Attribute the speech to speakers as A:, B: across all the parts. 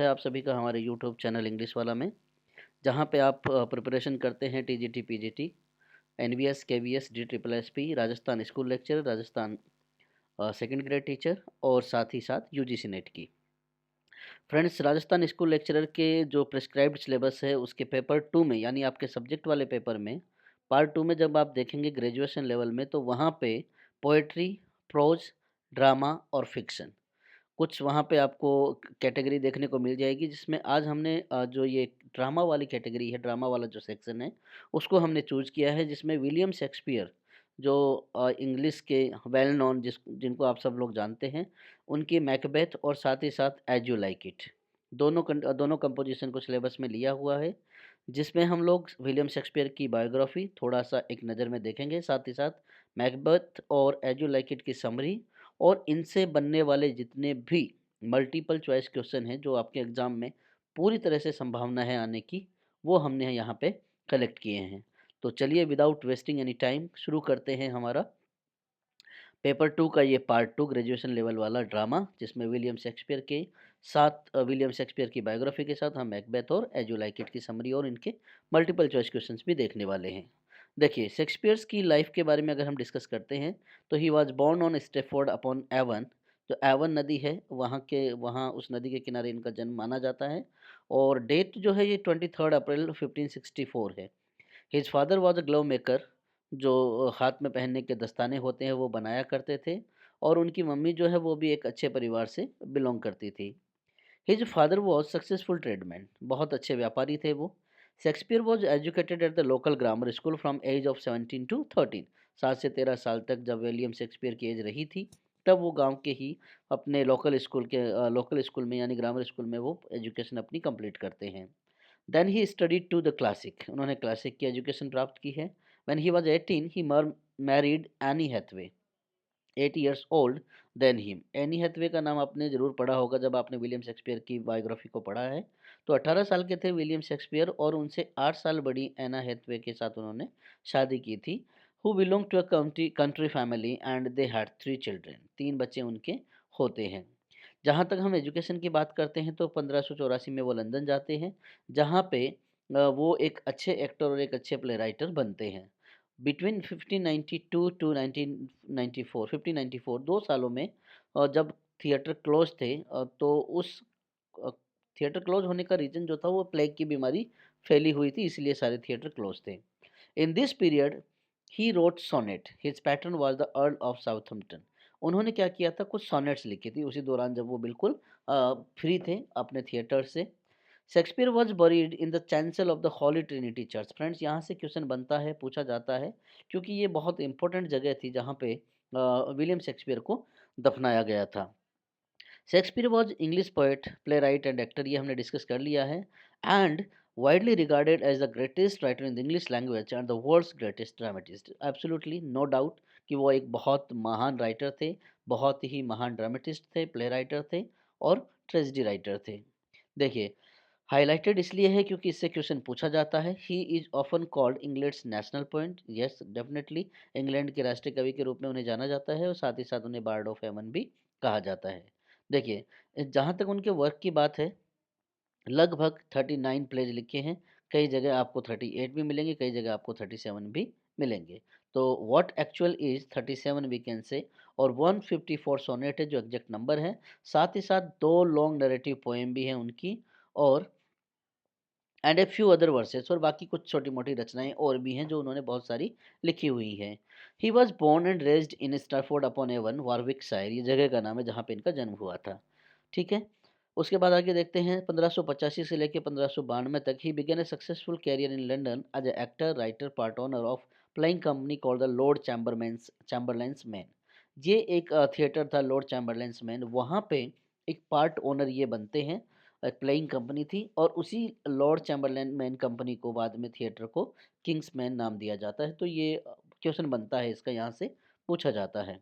A: है आप सभी का हमारे यूट्यूब चैनल इंग्लिश वाला में, जहाँ पे आप प्रिपरेशन करते हैं TGT PGT NVS KVS D triple SP Rajasthan school lecture Rajasthan second grade teacher और साथ ही साथ यूजीसी नेट की। फ्रेंड्स, राजस्थान स्कूल लेक्चरर के जो प्रिस्क्राइब्ड सिलेबस है उसके पेपर टू में, यानी आपके सब्जेक्ट वाले पेपर में, पार्ट टू में जब आप देखेंगे ग्रेजुएशन लेवल में, तो वहाँ पे पोएट्री, प्रोज, ड्रामा और फिक्शन कुछ वहाँ पे आपको कैटेगरी देखने को मिल जाएगी, जिसमें आज हमने जो ये ड्रामा वाली कैटेगरी है, ड्रामा वाला जो सेक्शन है, उसको हमने चूज़ किया है, जिसमें विलियम शेक्सपियर जो इंग्लिश के वेल नोन जिनको आप सब लोग जानते हैं, उनकी मैकबेथ और साथ ही साथ एज यू लाइक इट, दोनों कंपोजिशन को सिलेबस में लिया हुआ है, जिसमें हम लोग विलियम शेक्सपियर की बायोग्राफी थोड़ा सा एक नज़र में देखेंगे, साथ ही साथ मैकबेथ और एज यू लाइक इट की समरी और इनसे बनने वाले जितने भी मल्टीपल चॉइस क्वेश्चन हैं जो आपके एग्ज़ाम में पूरी तरह से संभावना है आने की, वो हमने यहाँ पे कलेक्ट किए हैं। तो चलिए विदाउट वेस्टिंग एनी टाइम शुरू करते हैं हमारा पेपर टू का ये पार्ट टू ग्रेजुएशन लेवल वाला ड्रामा, जिसमें विलियम शेक्सपियर के साथ विलियम शेक्सपियर की बायोग्राफी के साथ हम मैकबेथ और एज यू लाइक इट की समरी और इनके मल्टीपल चॉइस क्वेश्चंस भी देखने वाले हैं। देखिए, शेक्सपियर्स की लाइफ के बारे में अगर हम डिस्कस करते हैं, तो he was born on Stratford upon Avon, जो एवन नदी है वहाँ उस नदी के किनारे इनका जन्म माना जाता है, और डेट जो है ये 23 अप्रैल 1564 है। His father was a glove maker, जो हाथ में पहनने के दस्ताने होते हैं वो बनाया करते थे, और उनकी मम्मी जो है वो भी एक अच्छे परिवार से बिलोंग करती थी। His father was successful tradesman, बहुत अच्छे व्यापारी थे वो। Shakespeare was educated at the local grammar school from age of 17 to 13, 7 से 13 साल तक जब विलियम शेक्सपियर की एज रही थी, तब वो गांव के ही अपने लोकल स्कूल में यानी ग्रामर स्कूल में वो एजुकेशन अपनी कंप्लीट करते हैं। Then he studied to the classic, उन्होंने क्लासिक की एजुकेशन प्राप्त की है। When he was 18 he married Anne Hathaway, 8 years old then him. Anne Hathaway का नाम आपने ज़रूर पढ़ा होगा जब आपने विलियम शेक्सपियर की बायोग्राफी को पढ़ा है। तो 18 साल के थे विलियम शेक्सपियर, और उनसे 8 साल बड़ी एना हैथवे के साथ उन्होंने शादी की थी। Who belong to a country family and they had 3 children, 3 बच्चे उनके होते हैं। जहाँ तक हम एजुकेशन की बात करते हैं, तो 1584 में वो लंदन जाते हैं, जहाँ पे वो एक अच्छे एक्टर और एक अच्छे प्ले राइटर बनते हैं। बिटवीन 1592 टू 1994, 1594 2 सालों में जब थिएटर क्लोज थे, तो उस अ, थिएटर क्लोज होने का रीज़न जो था वो प्लेग की बीमारी फैली हुई थी, इसलिए सारे थिएटर क्लोज थे। In this period he wrote sonnet, his pattern was the Earl of Southampton. उन्होंने क्या किया था, कुछ सोनेट्स लिखी थी उसी दौरान जब वो बिल्कुल फ्री थे अपने थिएटर से। Shakespeare was buried in the chancel of the Holy Trinity Church. Friends, यहाँ से क्वेश्चन बनता है, पूछा जाता है, क्योंकि ये बहुत इंपॉर्टेंट जगह थी जहाँ पे विलियम शेक्सपियर को दफनाया गया था। Shakespeare was English poet, playwright and actor, ये हमने डिस्कस कर लिया है, and widely regarded as the greatest writer in the English language and the world's greatest dramatist. Absolutely no doubt कि वो एक बहुत महान राइटर थे, बहुत ही महान ड्रामेटिस्ट थे, प्ले राइटर थे और ट्रेजिडी राइटर थे। देखिए, हाइलाइटेड इसलिए है क्योंकि इससे क्वेश्चन पूछा जाता है। He is often called England's national poet, yes definitely, England के राष्ट्रीय कवि के रूप में उन्हें जाना जाता है, और साथ ही साथ उन्हें बार्ड ऑफ हेवन भी कहा जाता है। देखिए, जहाँ तक उनके वर्क की बात है, लगभग 39 प्लेज लिखे हैं। कई जगह आपको 38 भी मिलेंगे, कई जगह आपको 37 भी मिलेंगे। तो what actual is 37 we can say, और 154 सोनेट है जो एग्जैक्ट नंबर है। साथ ही साथ 2 लॉन्ग नरेटिव पोएम भी हैं उनकी, और and a few other versus, और बाकी कुछ छोटी मोटी रचनाएं और भी हैं जो उन्होंने बहुत सारी लिखी हुई हैं। He was born and raised in Stratford upon Avon, Warwickshire, ये जगह का नाम है जहाँ पे इनका जन्म हुआ था। ठीक है, उसके बाद आगे देखते हैं 1585 से लेकर 1592 तक he began a successful career in London as a actor writer part owner of playing company called the Lord Chamberlain's man. ये एक थिएटर था लॉर्ड चैम्बरलेंस मैन, वहाँ पे एक पार्ट ओनर ये बनते हैं, एक प्लेइंग कंपनी थी, और उसी लॉर्ड चैम्बरलैन मैन कंपनी को बाद में थिएटर को किंग्स मैन नाम दिया जाता है। तो ये क्वेश्चन बनता है इसका, यहाँ से पूछा जाता है।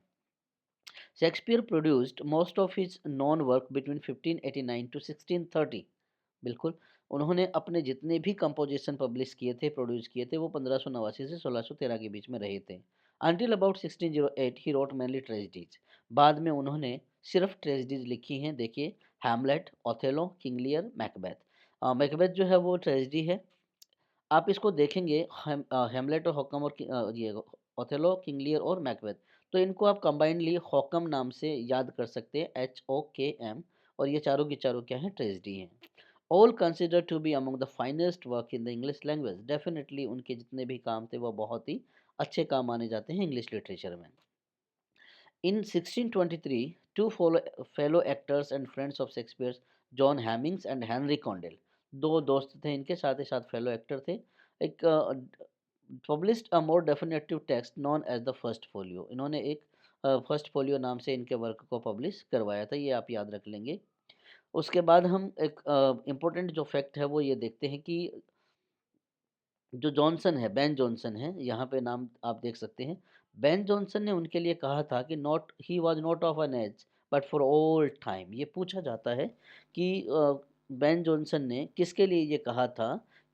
A: Shakespeare produced most of his known work between 1589 to 1630। बिल्कुल, उन्होंने अपने जितने भी कंपोजिशन पब्लिश किए थे, प्रोड्यूस किए थे, वो 1589 से 1613 के बीच में रहे थे। Until about 1608 he wrote mainly tragedies. बाद में उन्होंने सिर्फ ट्रेजेडीज लिखी हैं। देखिए, Hamlet, Othello, King Lear, Macbeth. Macbeth जो है वो ट्रेजेडी है। आप इसको देखेंगे, हेमलेट और हॉकम और ये ओथेलो, किंग लियर और मैकबेथ, तो इनको आप कंबाइंडली हॉकम नाम से याद कर सकते हैं, HOKM। और ये चारों की चारों क्या है, ट्रेजेडी हैं। All consider to be among the finest work in the English language. Definitely उनके जितने भी काम थे वो बहुत ही अच्छे काम माने जाते हैं इंग्लिश लिटरेचर में। In 1623, two fellow actors and friends of Shakespeare, John Hemmings and Henry Condell, दो दोस्त थे इनके, साथ ही साथ फेलो एक्टर थे, एक published a more definitive text known as the first folio. इन्होंने एक फर्स्ट फोलियो नाम से इनके वर्क को पब्लिश करवाया था, ये आप याद रख लेंगे। उसके बाद हम एक इम्पोर्टेंट जो फैक्ट है वो ये देखते हैं कि जो जॉनसन है, बेन जॉनसन है, यहाँ पे नाम आप देख सकते हैं। बेन जॉनसन ने उनके लिए कहा था कि not he was not of an age but for all time. ये पूछा जाता है कि बेन जॉनसन ने किसके लिए ये कहा था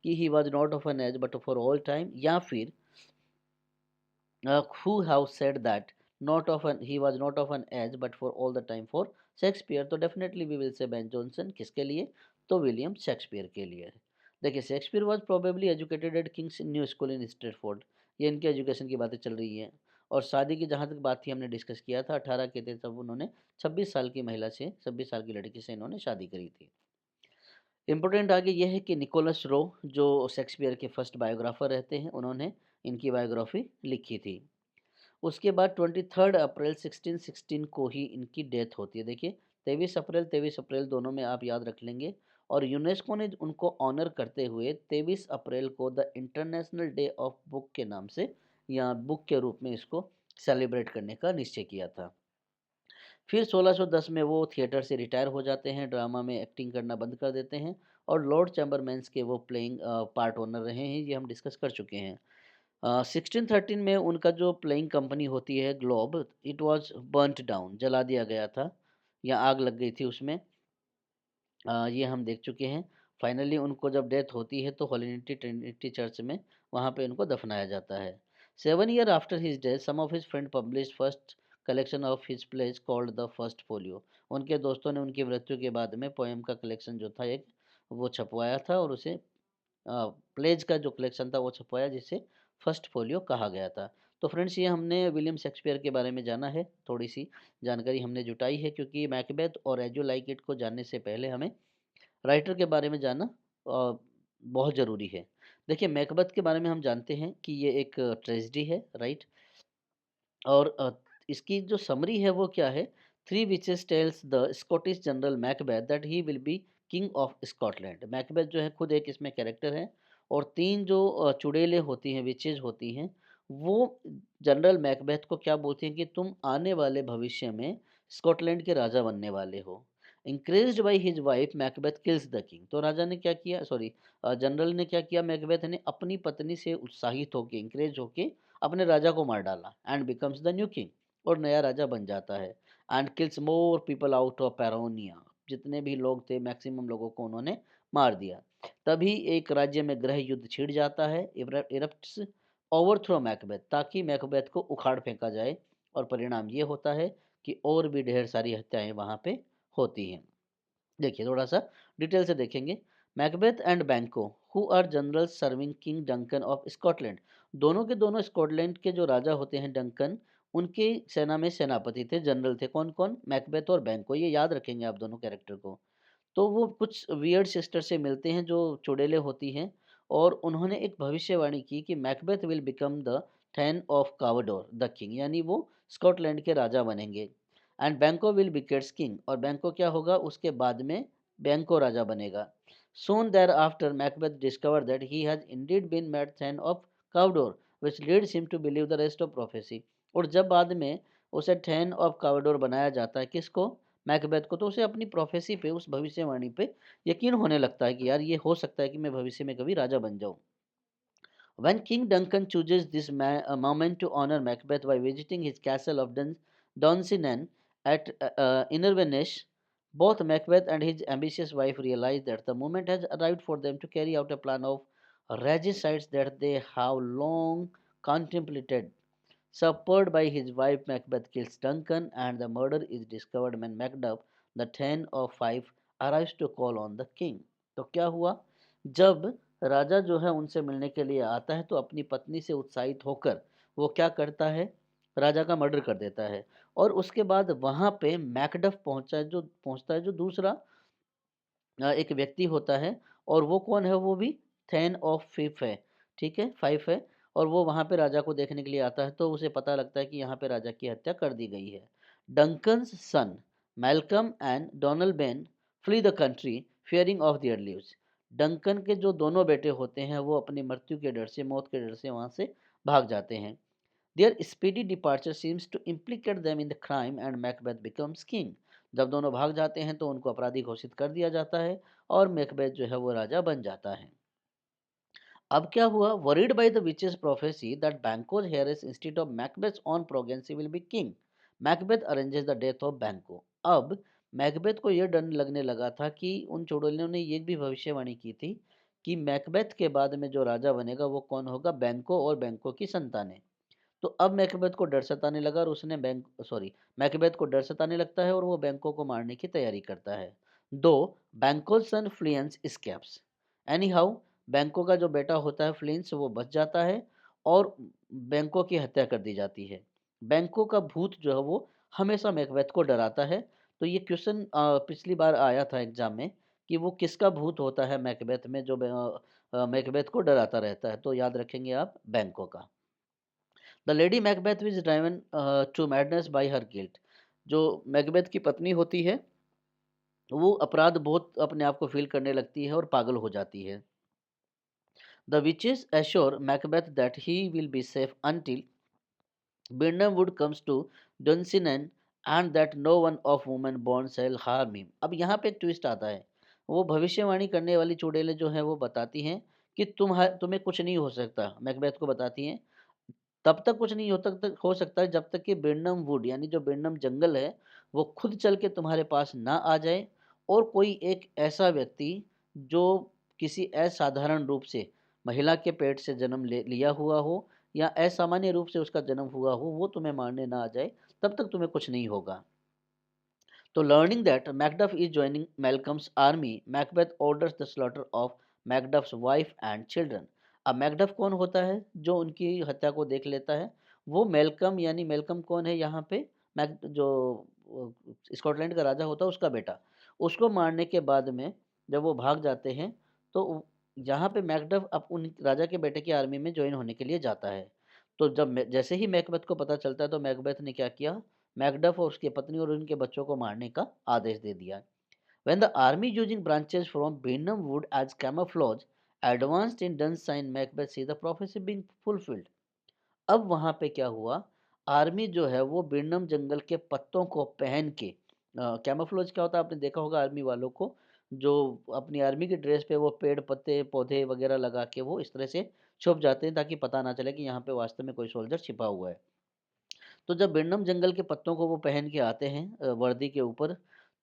A: कि he was not of an age but for all time, या फिर who have said that not of an he was not of an age but for all the time for Shakespeare. तो definitely we will say Ben Jonson. किसके लिए? तो William Shakespeare के लिए। देखिए, Shakespeare was probably educated at King's New School in Stratford. ये इनके education की बातें चल रही हैं। और शादी की जहाँ तक बात थी, हमने डिस्कस किया था, 18 के थे तब उन्होंने 26 साल की महिला से, 26 साल की लड़की से इन्होंने शादी करी थी। इम्पोर्टेंट आगे ये है कि निकोलस रो, जो शेक्सपियर के फर्स्ट बायोग्राफर रहते हैं, उन्होंने इनकी बायोग्राफी लिखी थी। उसके बाद 23 अप्रैल 1616 को ही इनकी डेथ होती है। देखिए, 23 अप्रैल दोनों में आप याद रख लेंगे। और यूनेस्को ने उनको ऑनर करते हुए 23 अप्रैल को the international day of book के नाम से, या बुक के रूप में इसको सेलिब्रेट करने का निश्चय किया था। फिर 1610 में वो थिएटर से रिटायर हो जाते हैं, ड्रामा में एक्टिंग करना बंद कर देते हैं, और लॉर्ड चैम्बरमैन्स के वो प्लेइंग पार्ट ओनर रहे हैं, ये हम डिस्कस कर चुके हैं। 1613 में उनका जो प्लेइंग कंपनी होती है globe, it was burnt down, जला दिया गया था, या आग लग गई थी उसमें। ये हम देख चुके हैं। फाइनली उनको जब डेथ होती है तो होलिनिटी ट्रिनिटी चर्च में, वहाँ पे उनको दफनाया जाता है। 7 year after his death, some of his friend publish first collection of his plays called the first folio. उनके दोस्तों ने उनकी मृत्यु के बाद में पोएम का कलेक्शन जो था एक, वो छपवाया था, और उसे प्लेज का जो कलेक्शन था वो छपवाया, जिसे फर्स्ट फोलियो कहा गया था। तो फ्रेंड्स, ये हमने विलियम शेक्सपियर के बारे में जाना है, थोड़ी सी जानकारी हमने जुटाई है, क्योंकि मैकबेथ और एज यू लाइक इट को जानने से पहले हमें राइटर के बारे में जानना बहुत ज़रूरी है। देखिए, मैकबेथ के बारे में हम जानते हैं कि ये एक ट्रेजेडी है, राइट। और इसकी जो समरी है वो क्या है? Three witches tells the Scottish general Macbeth that he will be king of Scotland. Macbeth जो है खुद एक इसमें कैरेक्टर है, और तीन जो चुड़ैलें होती हैं, विचेज होती हैं, वो जनरल मैकबेथ को क्या बोलती हैं कि तुम आने वाले भविष्य में स्कॉटलैंड के राजा बनने वाले हो। Encouraged by his wife Macbeth kills the king. तो राजा ने क्या किया, सॉरी, जनरल ने क्या किया, मैकबेथ ने अपनी पत्नी से उत्साहित होकर, इंक्रेज होके अपने राजा को मार डाला, and becomes the new king, और नया राजा बन जाता है। And kills more people out of paranoia. जितने भी लोग थे, मैक्सिमम लोगों को उन्होंने मार दिया। तभी एक राज्य में गृह युद्ध छिड़ जाता है, इरप्ट्स ओवरथ्रो मैकबेथ, ताकि मैकबेथ को उखाड़ फेंका जाए। और परिणाम ये होता है कि और भी ढेर सारी हत्याएं वहां पे होती हैं। देखिए, थोड़ा सा डिटेल से देखेंगे। Macbeth and Banquo, who are general serving king Duncan of Scotland. दोनों के दोनों स्कॉटलैंड के जो राजा होते हैं डंकन, उनके सेना में सेनापति थे, जनरल थे। कौन कौन? मैकबेथ और बैंको। ये याद रखेंगे आप दोनों कैरेक्टर को। तो वो कुछ वियर्ड सिस्टर से मिलते हैं जो चुड़ैलें होती हैं, और उन्होंने एक भविष्यवाणी की कि Macbeth will become the thane of Cawdor the king, यानी वो स्कॉटलैंड के राजा बनेंगे। एंड बैंको विल बिकेट्स किंग, और बैंको क्या होगा उसके बाद में? बैंको राजा बनेगा। Soon thereafter Macbeth discover that he has indeed been made thane of Cawdor which leads him to believe the rest of prophecy. और जब बाद में उसे थैन ऑफ कावडोर बनाया जाता है, किसको? मैकबेथ को, तो उसे अपनी प्रोफेसी पे, उस भविष्यवाणी पे यकीन होने लगता है कि यार ये हो सकता है कि मैं भविष्य में कभी राजा बन जाऊं। When King Duncan chooses this moment to honor Macbeth by visiting his castle of Dunsinane at Inverness, both Macbeth and his ambitious wife realize that the moment has arrived for them to carry out a plan of regicides that they have long contemplated. Supported by his wife, Macbeth kills Duncan, and the murder is discovered when Macduff, the Ten of Five, arrives to call on the king. तो क्या हुआ, जब राजा जो है उनसे मिलने के लिए आता है तो अपनी पत्नी से उत्साहित होकर वो क्या करता है, राजा का मर्डर कर देता है। और उसके बाद वहां पे मैकडफ पहुंचता है जो दूसरा एक व्यक्ति होता है, और वो कौन है, वो भी थैन ऑफ फिफ है, ठीक है, फाइव है। और वो वहाँ पे राजा को देखने के लिए आता है, तो उसे पता लगता है कि यहाँ पे राजा की हत्या कर दी गई है। Duncan's son Malcolm and Donalbain flee the country fearing of their lives. Duncan के जो दोनों बेटे होते हैं वो अपनी मृत्यु के डर से, मौत के डर से वहाँ से भाग जाते हैं। Their speedy departure seems to implicate them in the crime and Macbeth becomes king. जब दोनों भाग जाते हैं तो उनको अपराधी घोषित कर दिया जाता है और मैकबेथ जो है वो राजा बन जाता है। अब क्या हुआ, worried by the witch's prophecy that Banquo's heiress instead of Macbeth's own progeny will be king, Macbeth arranges the death of Banquo. अब मैकबेथ को यह डर लगने लगा था कि उन चुड़ैलों ने ये भी भविष्यवाणी की थी कि मैकबेथ के बाद में जो राजा बनेगा वो कौन होगा, बैंको और बैंको की संतानें। तो अब मैकबेथ को डर सताने लगा और उसने मैकबेथ को डर सताने लगता है और वो बैंको को मारने की तैयारी करता है। दो बैंको सन फ्लियंस स्केप्स एनी हाउ, बैंको का जो बेटा होता है फ्लिंस वो बच जाता है और बैंको की हत्या कर दी जाती है। बैंको का भूत जो है वो हमेशा मैकबेथ को डराता है। तो ये क्वेश्चन पिछली बार आया था एग्जाम में कि वो किसका भूत होता है मैकबेथ में जो मैकबेथ को डराता रहता है, तो याद रखेंगे आप बैंको का। The lady Macbeth is driven to madness by her guilt. जो मैकबेथ की पत्नी होती है वो अपराध बहुत अपने आप को फील करने लगती है और पागल हो जाती है। The witches assure Macbeth that he will be safe until Birnam wood comes to Dunsinane and that no one of women born shall harm him. अब यहाँ पे एक ट्विस्ट आता है। वो भविष्यवाणी करने वाली चुड़ैलें जो हैं वो बताती हैं कि तुम्हें कुछ नहीं हो सकता, मैकबेथ को बताती हैं तब तक कुछ नहीं हो सकता है जब तक कि बिरनम वुड यानी जो बिरनम जंगल है वो खुद चल के तुम्हारे पास ना आ जाए, और कोई एक ऐसा व्यक्ति जो किसी असाधारण रूप से महिला के पेट से जन्म लिया हुआ हो या असामान्य रूप से उसका जन्म हुआ हो वो तुम्हें मारने ना आ जाए, तब तक तुम्हें कुछ नहीं होगा। तो learning that Macduff is joining Malcolm's army, Macbeth orders the slaughter of Macduff's wife and children. अब मैकडफ कौन होता है जो उनकी हत्या को देख लेता है, वो मेलकम, यानी मेलकम कौन है यहाँ पे, मैक जो स्कॉटलैंड का राजा होता है उसका बेटा। उसको मारने के बाद में जब वो भाग जाते हैं तो यहाँ पे मैकडफ अब उन राजा के बेटे की आर्मी में ज्वाइन होने के लिए जाता है। तो जैसे ही मैकबेथ को पता चलता है तो मैकबेथ ने क्या किया, मैकडफ और उसकी पत्नी और उनके बच्चों को मारने का आदेश दे दिया। When the army using branches from Birnam wood as camouflage advanced in Dunsinane, Macbeth see the prophecy being fulfilled. अब वहां पे क्या हुआ, आर्मी जो है वो बिरनम जंगल के पत्तों को पहन के, कैमोफ्लेज क्या होता है आपने देखा होगा आर्मी वालों को, जो अपनी आर्मी की ड्रेस पे वो पेड़ पत्ते पौधे वगैरह लगा के वो इस तरह से छुप जाते हैं ताकि पता ना चले कि यहाँ पे वास्तव में कोई सोल्जर छिपा हुआ है। तो जब बिरनम जंगल के पत्तों को वो पहन के आते हैं वर्दी के ऊपर,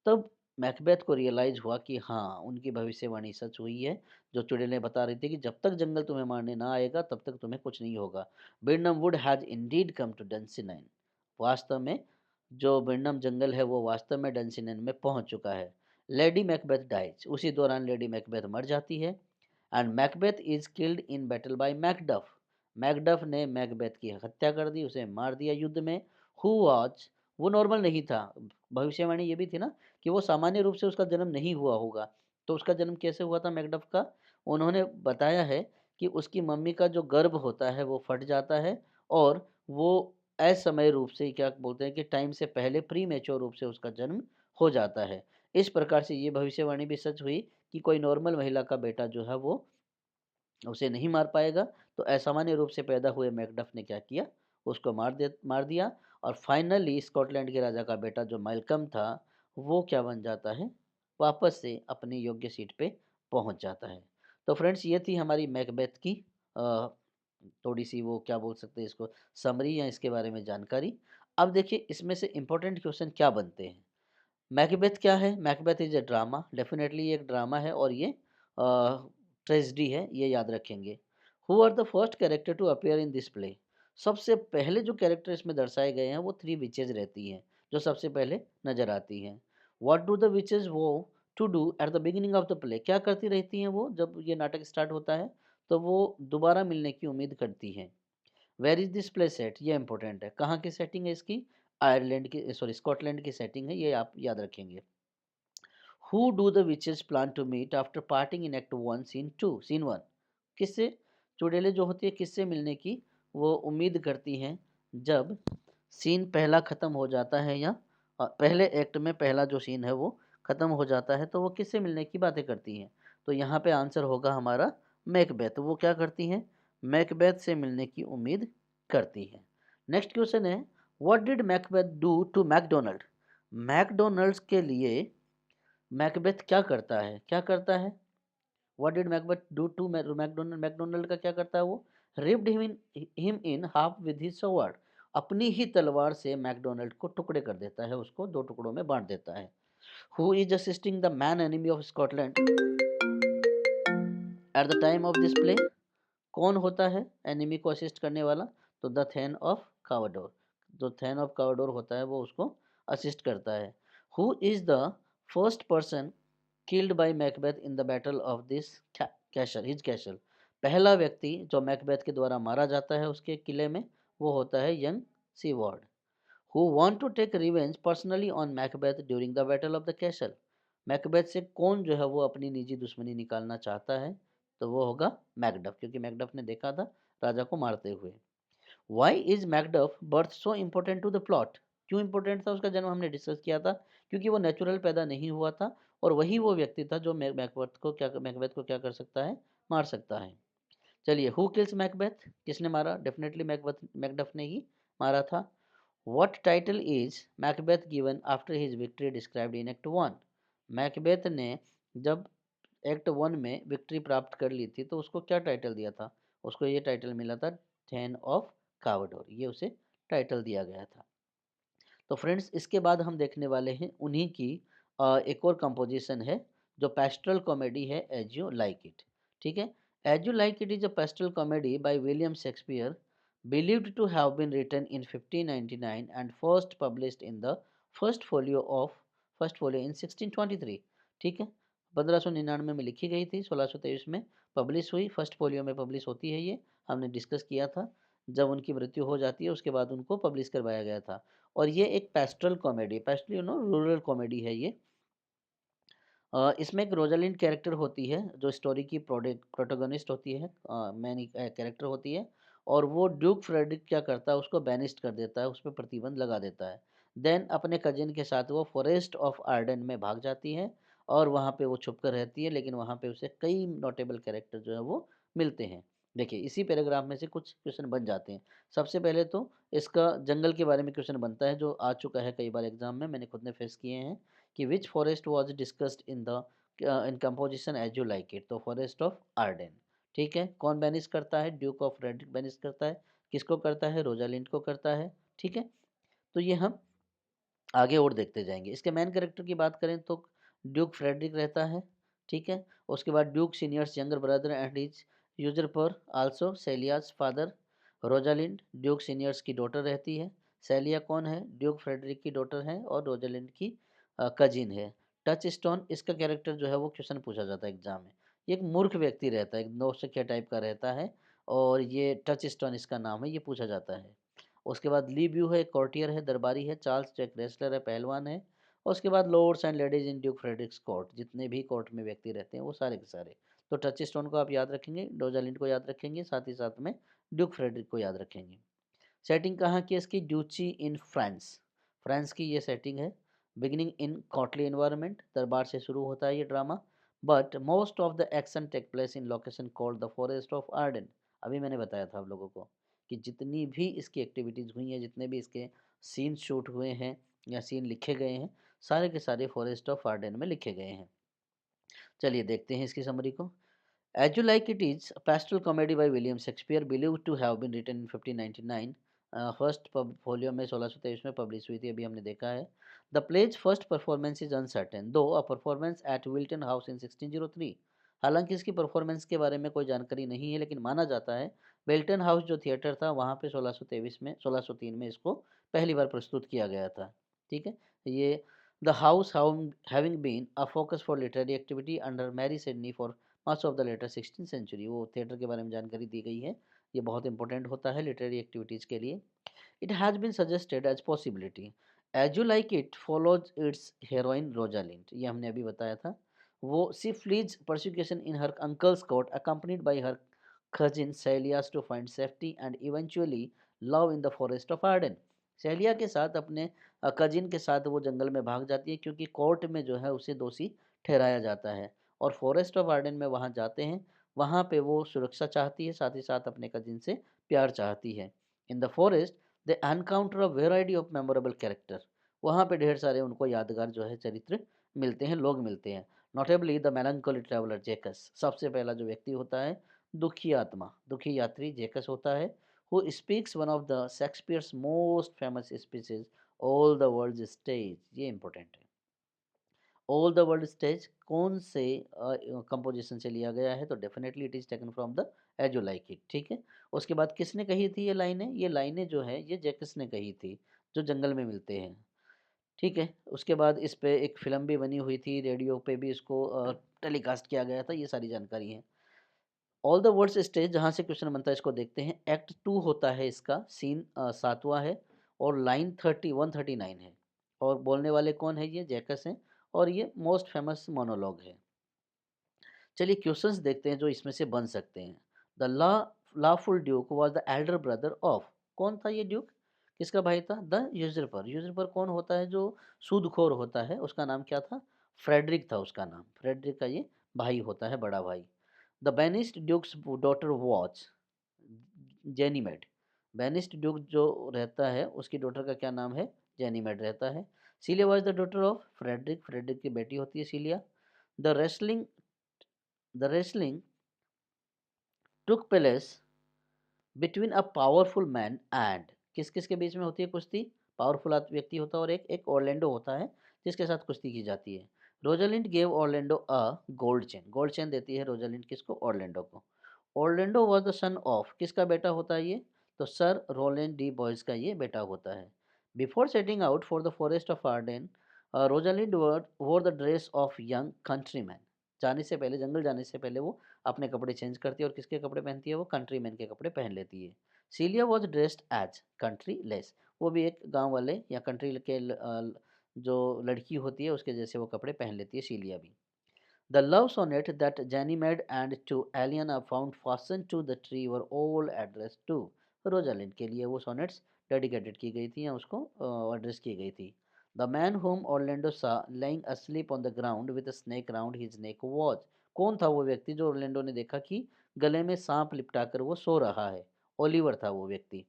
A: तब मैकबेथ को रियलाइज हुआ कि हाँ उनकी भविष्यवाणी सच हुई है। जो चुड़ैलें बता रही थी कि जब तक जंगल तुम्हें मारने ना आएगा तब तक तुम्हें कुछ नहीं होगा। Birnam Wood has indeed come to Dunsinane. वास्तव में जो बिरनम जंगल है वो वास्तव में डंसिनाइन में पहुंच चुका है। लेडी मैकबेथ डाइज, उसी दौरान लेडी मैकबेथ मर जाती है। And Macbeth is killed in battle by Macduff. Macduff ने मैकबेथ की हत्या कर दी, उसे मार दिया युद्ध में। हु वाज, वो नॉर्मल नहीं था। भविष्यवाणी ये भी थी ना कि वो सामान्य रूप से उसका जन्म नहीं हुआ होगा। तो उसका जन्म कैसे हुआ था मैकडफ का, उन्होंने बताया है कि उसकी मम्मी का जो गर्भ होता है वो फट जाता है और वो असमय रूप से, क्या बोलते हैं कि टाइम से पहले प्री मेच्योर रूप से उसका जन्म हो जाता है। इस प्रकार से ये भविष्यवाणी भी सच हुई कि कोई नॉर्मल महिला का बेटा जो है वो उसे नहीं मार पाएगा। तो असामान्य रूप से पैदा हुए मैकडफ ने क्या किया, उसको मार दिया। और फाइनली स्कॉटलैंड के राजा का बेटा जो मैल्कम था वो क्या बन जाता है, वापस से अपनी योग्य सीट पे पहुंच जाता है। तो फ्रेंड्स ये थी हमारी मैकबेथ की थोड़ी सी वो क्या बोल सकते हैं इसको समरी या इसके बारे में जानकारी। अब देखिए इसमें से इंपॉर्टेंट क्वेश्चन क्या बनते हैं। मैकबेथ क्या है, Macbeth is a drama, definitely एक ड्रामा है और ये ट्रेजिडी है, ये याद रखेंगे। Who are the first character to appear in this play, सबसे पहले जो कैरेक्टर इसमें दर्शाए गए हैं वो 3 विचेज रहती हैं, जो सबसे पहले नज़र आती हैं। What do the witches vow to do at the beginning of the play, क्या करती रहती हैं वो जब ये नाटक स्टार्ट होता है, तो वो दोबारा मिलने की उम्मीद करती हैं। Where is this play set, ये इंपॉर्टेंट है, कहाँ की सेटिंग है इसकी, आयरलैंड की, सॉरी स्कॉटलैंड की सेटिंग है, ये आप याद रखेंगे। Who do the witches plan to meet after parting in act 1 scene 2, scene 1, किससे चुड़ैलें जो होती है किससे मिलने की वो उम्मीद करती हैं जब सीन पहला ख़त्म हो जाता है, या पहले एक्ट में पहला जो सीन है वो ख़त्म हो जाता है, तो वो किससे मिलने की बातें करती हैं। तो यहाँ पे आंसर होगा हमारा मैकबेथ। वो क्या करती हैं, मैकबेथ से मिलने की उम्मीद करती हैं। नेक्स्ट क्वेश्चन है, what did Macbeth do to Macdonald, Macdonald's के लिए मैकबेथ क्या करता है, क्या करता है, what did Macbeth do to Macdonald, Macdonald का क्या करता है वो, ripped him in half with his sword, अपनी ही तलवार से मैकडोनल्ड को टुकड़े कर देता है, उसको दो टुकड़ों में बांट देता है। Who is assisting the man enemy of Scotland at the time of this play, कौन होता है एनिमी को असिस्ट करने वाला, तो द थेन ऑफ कावाडोर, जो थेन ऑफ कावाडोर होता है वो उसको असिस्ट करता है। Who is the first person killed by Macbeth in the battle of this castle, his castle, पहला व्यक्ति जो मैकबेथ के द्वारा मारा जाता है उसके किले में वो होता है young Siward. Who want to take revenge personally on Macbeth during the battle of the castle, Macbeth से कौन जो है वो अपनी निजी दुश्मनी निकालना चाहता है, तो वो होगा मैकडफ, क्योंकि मैकडफ ने देखा था राजा को मारते हुए। Why is Macduff birth so important to the plot, क्यों इंपॉर्टेंट था उसका जन्म, हमने डिस्कस किया था, क्योंकि वो नेचुरल पैदा नहीं हुआ था और वही वो व्यक्ति था जो मैकबेथ को क्या कर सकता है, मार सकता है। चलिए, हु किल्स मैकबेथ, किसने मारा, डेफिनेटली मैकडफ ने ही मारा था। What title is Macbeth given after his victory described in act 1, Macbeth ने जब एक्ट 1 में विक्ट्री प्राप्त कर ली थी तो उसको क्या टाइटल दिया था, उसको ये टाइटल मिला था थेन ऑफ कावडोर, ये उसे टाइटल दिया गया था। तो फ्रेंड्स, इसके बाद हम देखने वाले हैं उन्हीं की एक और कंपोजिशन है जो पेस्ट्रल कॉमेडी है, एज यू लाइक इट। ठीक है, as you like it is a pastoral comedy by William Shakespeare, believed to have been written in 1599 and first published in the first folio of first folio in 1623। ठीक है, 1599 में लिखी गई थी, 1623 में publish हुई, फर्स्ट फोलियो में publish होती है, ये हमने डिस्कस किया था। जब उनकी मृत्यु हो जाती है उसके बाद उनको पब्लिश करवाया गया था। और ये एक पेस्ट्रल कॉमेडी, पेस्ट्रल रूरल कॉमेडी है ये। इसमें एक रोजालिंड कैरेक्टर होती है जो स्टोरी की प्रोटोगनिस्ट होती है, मेन कैरेक्टर होती है, और वो ड्यूक फ्रेडरिक क्या करता है, उसको बैनिस्ट कर देता है, उस पर प्रतिबंध लगा देता है। देन अपने कजिन के साथ वो फॉरेस्ट ऑफ आर्डन में भाग जाती है और वहाँ पे वो छुप कर रहती है, लेकिन वहाँ पे उसे कई नोटेबल कैरेक्टर जो है वो मिलते हैं। देखिए, इसी पैराग्राफ में से कुछ क्वेश्चन बन जाते हैं। सबसे पहले तो इसका जंगल के बारे में क्वेश्चन बनता है जो आ चुका है कई बार एग्जाम में, मैंने खुद ने फेस किए हैं, कि which forest was discussed in the in composition as you like it, तो फॉरेस्ट ऑफ आर्डेन। ठीक है, कौन बैनिश करता है, ड्यूक ऑफ फ्रेडरिक बैनिश करता है, किसको करता है, रोजालिंड को करता है। ठीक है, तो ये हम आगे और देखते जाएंगे। इसके मेन कैरेक्टर की बात करें तो ड्यूक फ्रेडरिक रहता है। ठीक है, उसके बाद Duke Senior's younger brother and his usurper पर also Celia's father, Rosalind Duke Senior's की डॉटर रहती है। सेलिया कौन है, ड्यूक फ्रेडरिक की डॉटर है और रोजालिंड की कजिन है। टच स्टोन, इसका कैरेक्टर जो है वो क्वेश्चन पूछा जाता है एग्जाम में। ये एक मूर्ख व्यक्ति रहता है, एक नौसिखिया टाइप का रहता है, और ये टच स्टोन इसका नाम है, ये पूछा जाता है। उसके बाद ली ब्यू है, कॉर्टियर है, दरबारी है। चार्ल्स जैक रेसलर है, पहलवान है। और उसके बाद lords and ladies in Duke Frederick's court, जितने भी कोर्ट में व्यक्ति रहते हैं वो सारे के सारे। तो टच स्टोन को आप याद रखेंगे, रोजालिंड को याद रखेंगे, साथ ही साथ में ड्यूक फ्रेडरिक को याद रखेंगे। सेटिंग कहाँ की है इसकी, ड्यूची इन फ्रांस, फ्रांस की ये सेटिंग है। बिगिनिंग इन कॉटली इन्वायरमेंट, दरबार से शुरू होता है ये drama, but most of the action take place in location called the forest of Arden. अभी मैंने बताया था आप लोगों को कि जितनी भी इसकी एक्टिविटीज़ हुई हैं, जितने भी इसके सीन शूट हुए हैं या सीन लिखे गए हैं, सारे के सारे फॉरेस्ट ऑफ आर्डन में लिखे गए हैं। चलिए देखते हैं इसकी समरी को। As You Like It is a pastoral comedy by William Shakespeare, believed to have been written in 1599। First folio में 1623 में पब्लिश हुई थी, अभी हमने देखा है। The play's first performance is uncertain though a performance at Wilton House in 1603। हालांकि इसकी परफॉर्मेंस के बारे में कोई जानकारी नहीं है, लेकिन माना जाता है बेल्टन हाउस जो थिएटर था वहाँ पे 1603 में इसको पहली बार प्रस्तुत किया गया था। ठीक है, ये the house having been a focus for literary activity under Mary Sidney for much of the latter 16th century, वो थिएटर के बारे में जानकारी दी गई है। ये बहुत इंपॉर्टेंट होता है लिटरेरी एक्टिविटीज़ के लिए। It has been suggested as possibility as you like it follows its heroine Rosalind, ये हमने अभी बताया था। वो she flees persecution in her uncle's court accompanied by her cousin Celias to find safety and eventually love in the forest of Arden। सेलिया के साथ अपने cousin के साथ वो जंगल में भाग जाती है क्योंकि कोर्ट में जो है उसे दोषी ठहराया जाता है, और फॉरेस्ट ऑफ आर्डन में वहाँ जाते हैं। वहाँ पे वो सुरक्षा चाहती है, साथ ही साथ अपने कजिन से प्यार चाहती है। इन the forest they encounter a variety of memorable character, वहाँ पे ढेर सारे उनको यादगार जो है चरित्र मिलते हैं, लोग मिलते हैं। नोटेबली द मेलंकोली ट्रैवलर जेकस, सबसे पहला जो व्यक्ति होता है दुखी आत्मा, दुखी यात्री जेकस होता है, who speaks one of the Shakespeare's most famous speeches all the world stage. ये इंपॉर्टेंट है। ऑल द वर्ल्ड स्टेज कौन से कंपोजिशन से लिया गया है, तो definitely it is taken from the as you like it. ठीक है, उसके बाद किसने कही थी ये लाइनें जो है ये जैकस ने कही थी, जो जंगल में मिलते हैं। ठीक है, उसके बाद इस पे एक फिल्म भी बनी हुई थी, रेडियो पे भी इसको टेलीकास्ट किया गया था, ये सारी जानकारी है। ऑल द वर्ल्ड्स स्टेज जहाँ से क्वेश्चन बनता है इसको देखते हैं। एक्ट 2 होता है इसका, सीन 7वां है, और लाइन 139 है, और बोलने वाले कौन है, ये जैकस हैं, और ये मोस्ट फेमस मोनोलॉग है। चलिए क्वेश्चंस देखते हैं जो इसमें से बन सकते हैं। The lawful Duke was the Elder brother of, कौन था ये ड्यूक, किसका भाई था, द यूजरपर। यूजरपर कौन होता है, जो सूदखोर होता है, उसका नाम क्या था, फ्रेडरिक था उसका नाम, फ्रेडरिक का ये भाई होता है, बड़ा भाई। The banished duke's daughter watch Ganymede, banished duke जो रहता है उसकी डॉटर का क्या नाम है, जेनीमेड रहता है। Celia was the daughter of Frederick, Frederick की बेटी होती है Celia. The wrestling the wrestling took place between a powerful man and, किस किस के बीच में होती है कुश्ती, पावरफुल व्यक्ति होता है और एक ऑर्लैंडो होता है जिसके साथ कुश्ती की जाती है। Rosalind gave Orlando a gold chain, gold chain देती है रोजालिंड किसको, ऑर्लैंडो को। Orlando was the son of, किसका बेटा होता है ये, तो सर रोलैंड डी बॉयज का ये बेटा होता है। Before setting out for the forest of Arden, Rosalind वोर the dress of young countryman, जाने से पहले, जंगल जाने से पहले वो अपने कपड़े चेंज करती है, और किसके कपड़े पहनती है, वो कंट्रीमैन के कपड़े पहन लेती है। Celia was dressed as country lass, वो भी एक गांव वाले या कंट्री के जो लड़की होती है उसके जैसे वो कपड़े पहन लेती है सीलिया भी। The love sonnet that Ganymede and to Aliena found fastened to the tree were all addressed to Rosalind, के लिए वो सोनेट्स डेडिकेटेड की गई थी या उसको एड्रेस की गई थी। द मैन होम ऑर्लैंडो सा laying asleep on the ground with a snake round his neck was, कौन था वो व्यक्ति जो ऑर्लैंडो ने देखा कि गले में सांप लिपटाकर वो सो रहा है, ओलिवर था वो व्यक्ति।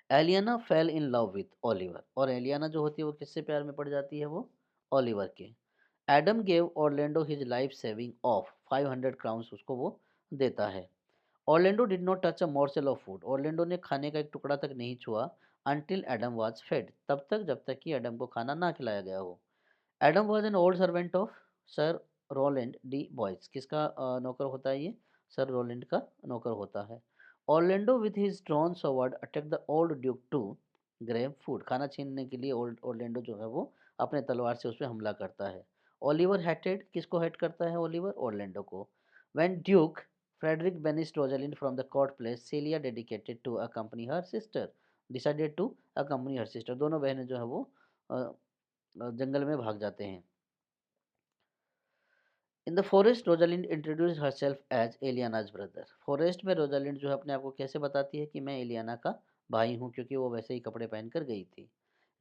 A: Aliena fell in love with Oliver, और एलियाना जो होती है वो किससे प्यार में पड़ जाती है, वो ओलिवर के। Adam gave Orlando his life saving of 500 crowns, उसको वो देता है। Orlando did not touch a morsel of food, Orlando ने खाने का एक टुकड़ा तक नहीं छुआ। अनटिल एडम वाज फेड, तब तक जब तक कि एडम को खाना ना खिलाया गया हो। Adam was an old servant of sir Roland de Boys, किसका नौकर होता है ये, सर रोलैंड का नौकर होता है। Orlando with his drawn sword attack the old Duke to grab food, खाना छीनने के लिए ओल्ड ऑर्लैंडो जो है वो अपने तलवार से उस पर हमला करता है। ओलिवर हेटेड, किसको हेट करता है ओलिवर, ऑर्लैंडो को। When Duke Frederick banished Rosalind from the court place, Celia dedicated to accompany her sister, decided to accompany her sister, दोनों बहनें जो है वो जंगल में भाग जाते हैं। In the forest Rosalind introduce herself as Aliena's brother, forest में रोजालिंड जो है अपने आप को कैसे बताती है कि मैं एलियाना का भाई हूँ, क्योंकि वो वैसे ही कपड़े पहनकर गई थी।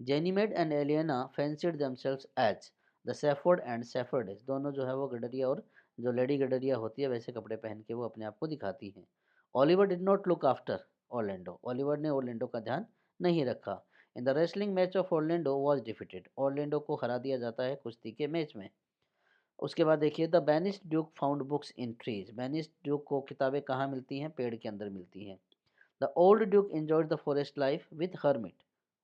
A: Ganymede and Aliena fancied themselves as the shepherd and shepherdess, दोनों जो है वो गडरिया और जो लेडी गडरिया होती है वैसे कपड़े पहन के वो अपने आप को दिखाती हैं। Oliver did not look after Orlando, Oliver ने ऑर्लैंडो का ध्यान नहीं रखा। In the wrestling match of Orlando was defeated, Orlando को हरा दिया जाता है कुश्ती के मैच में। उसके बाद देखिए the banished duke found books in trees, banished duke को किताबें कहाँ मिलती हैं, पेड़ के अंदर मिलती हैं। The old Duke enjoyed the forest life with hermit,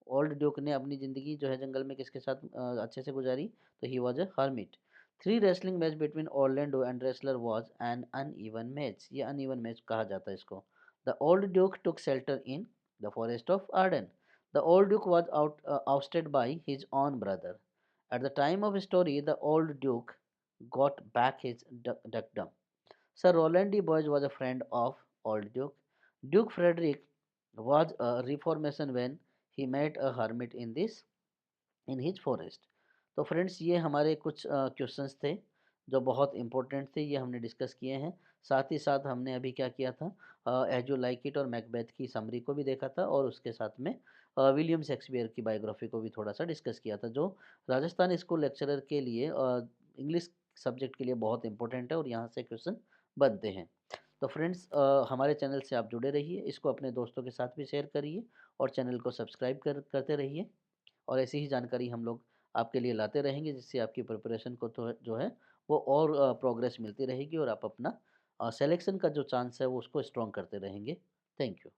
A: old Duke ने अपनी ज़िंदगी जो है जंगल में किसके साथ अच्छे से गुजारी, तो he was a hermit. 3 wrestling match between Orlando and wrestler was an uneven match. ये अनइवन मैच कहा जाता है इसको। The old Duke took shelter in the forest of Ardern. The old Duke was ousted by his own brother. At the time of story, the old duke got back his dukedom. Sir Roland de Boys was a friend of old duke. Duke Frederick was a reformation when he met a hermit in his forest. तो friends ये हमारे कुछ questions थे जो बहुत important थे, ये हमने डिस्कस किए हैं। साथ ही साथ हमने अभी क्या किया था, एज यू लाइक इट और मैकबेथ की समरी को भी देखा था, और उसके साथ में विलियम शेक्सपियर की बायोग्राफी को भी थोड़ा सा डिस्कस किया था, जो राजस्थान स्कूल लेक्चरर के लिए इंग्लिश सब्जेक्ट के लिए बहुत इंपॉर्टेंट है और यहाँ से क्वेश्चन बनते हैं। तो फ्रेंड्स हमारे चैनल से आप जुड़े रहिए, इसको अपने दोस्तों के साथ भी शेयर करिए और चैनल को सब्सक्राइब करते रहिए, और ऐसी ही जानकारी हम लोग आपके लिए लाते रहेंगे, जिससे आपकी प्रिपरेशन को तो जो है वो और प्रोग्रेस मिलती रहेगी और आप अपना सिलेक्शन का जो चांस है वो उसको स्ट्रॉन्ग करते रहेंगे। Thank you.